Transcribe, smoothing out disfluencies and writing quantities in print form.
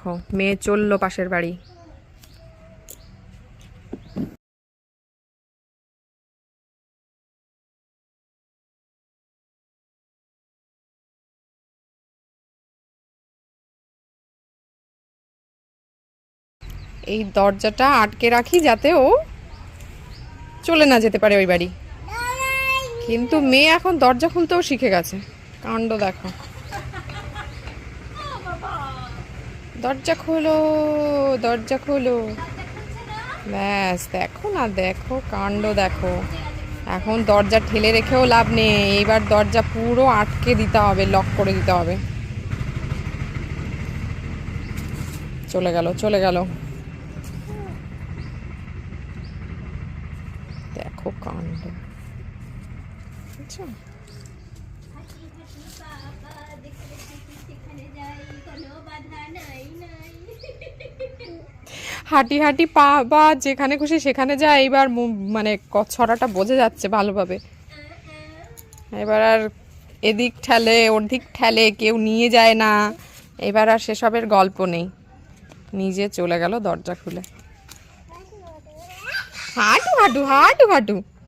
দেখো মেয়ে চললো পাশের বাড়ি। এই দরজাটা আটকে রাখি যাতে ও চলে না যেতে পারে ওই বাড়ি, কিন্তু মেয়ে এখন দরজা খুলতেও শিখে গেছে। কাণ্ড দেখো, দরজা খোলো দরজা খোলো, ব্যাস দেখো না, দেখো কাণ্ড দেখো। এখন দরজা ঠেলে রেখেও লাভ নেই, এইবার দরজা পুরো আটকে দিতে হবে, লক করে দিতে হবে। চলে গেল চলে গেল, দেখো কাণ্ড। আচ্ছা হাঁটি হাঁটি পা বা যেখানে খুশি সেখানে যায়, এইবার মানে ছড়াটা বোঝা যাচ্ছে ভালোভাবে। এবার আর এদিক ঠেলে ওদিক ঠেলে, কেউ নিয়ে যায় না, এবার আর সেসবের গল্প নেই, নিজে চলে গেল দরজা খুলে। হাঁটু হাঁটু হাঁটু হাঁটু।